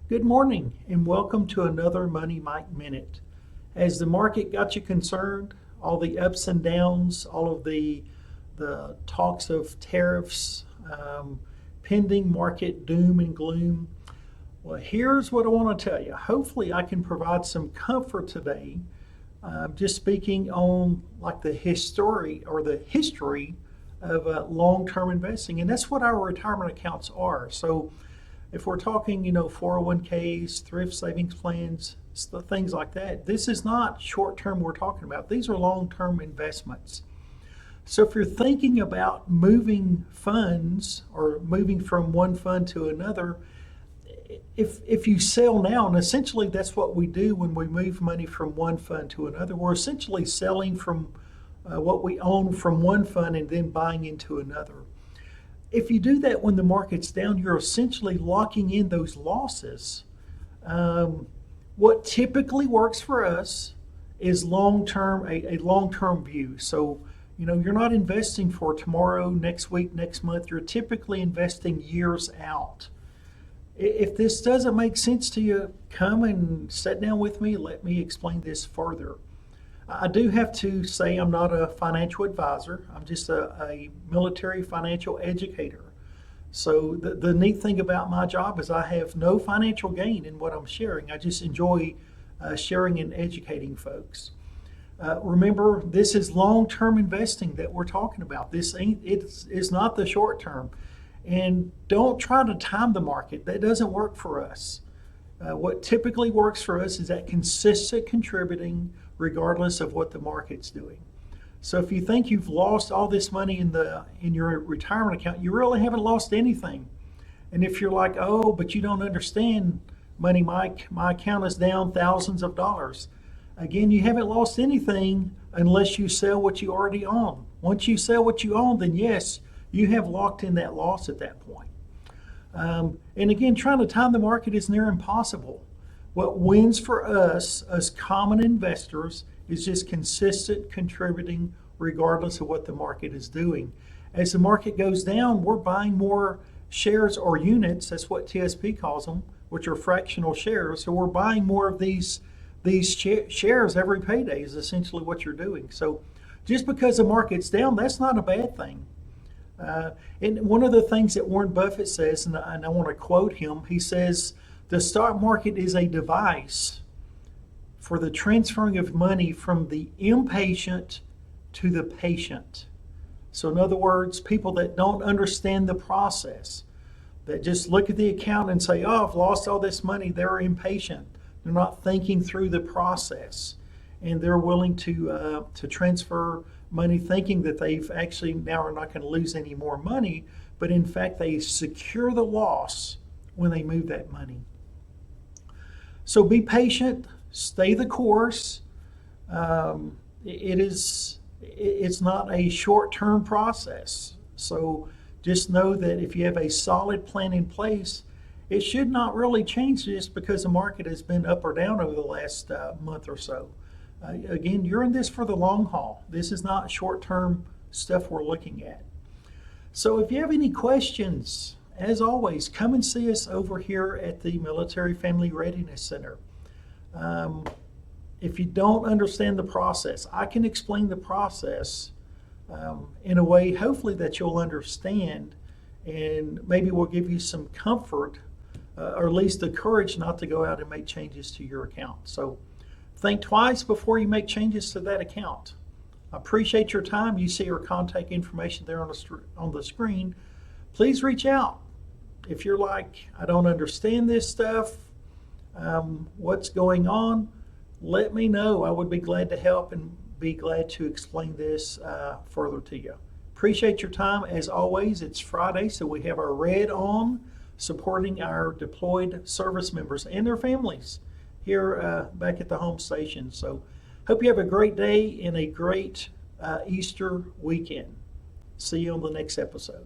Good morning and welcome to another Money Mike Minute. Has the market got you concerned? All the ups and downs, all of the talks of tariffs, pending market doom and gloom. Well, here's what I want to tell you. Hopefully I can provide some comfort today, just speaking on like the history of long-term investing. And that's what our retirement accounts are. So if we're talking, 401ks, thrift savings plans, things like that, this is not short-term we're talking about. These are long-term investments. So if you're thinking about moving funds or moving from one fund to another, if you sell now, and essentially that's what we do when we move money from one fund to another, we're essentially selling from what we own from one fund and then buying into another. If you do that when the market's down, you're essentially locking in those losses. What typically works for us is long-term, a long-term view. So, you're not investing for tomorrow, next week, next month. You're typically investing years out. If this doesn't make sense to you, come and sit down with me. Let me explain this further. I do have to say I'm not a financial advisor. I'm just a military financial educator. So the neat thing about my job is I have no financial gain in what I'm sharing. I just enjoy sharing and educating folks. Remember, this is long-term investing that we're talking about. It's not the short term. And don't try to time the market. That doesn't work for us. What typically works for us is that consistent contributing regardless of what the market's doing. So if you think you've lost all this money in your retirement account, you really haven't lost anything. And if you're like, oh, but you don't understand, Money Mike, my account is down thousands of dollars. Again, you haven't lost anything unless you sell what you already own. Once you sell what you own, then yes, you have locked in that loss at that point. And again, trying to time the market is near impossible. What wins for us as common investors is just consistent contributing regardless of what the market is doing. As the market goes down, we're buying more shares or units, that's what TSP calls them, which are fractional shares. So we're buying more of these shares every payday is essentially what you're doing. So just because the market's down, that's not a bad thing. And one of the things that Warren Buffett says, and I want to quote him, he says, the stock market is a device for the transferring of money from the impatient to the patient. So in other words, people that don't understand the process, that just look at the account and say, oh, I've lost all this money, they're impatient. They're not thinking through the process. And they're willing to transfer money thinking that they've actually now are not going to lose any more money, but in fact they secure the loss when they move that money. So be patient, stay the course. It's not a short-term process. So just know that if you have a solid plan in place, it should not really change just because the market has been up or down over the last month or so. Again, you're in this for the long haul. This is not short-term stuff we're looking at. So if you have any questions, as always, come and see us over here at the Military Family Readiness Center. If you don't understand the process, I can explain the process in a way, hopefully, that you'll understand, and maybe we'll give you some comfort, or at least the courage not to go out and make changes to your account. So think twice before you make changes to that account. I appreciate your time. You see our contact information there on the screen. Please reach out. If you're like, I don't understand this stuff, what's going on, let me know. I would be glad to help and be glad to explain this further to you. Appreciate your time. As always, it's Friday, so we have our red on, supporting our deployed service members and their families here back at the home station. So hope you have a great day and a great Easter weekend. See you on the next episode.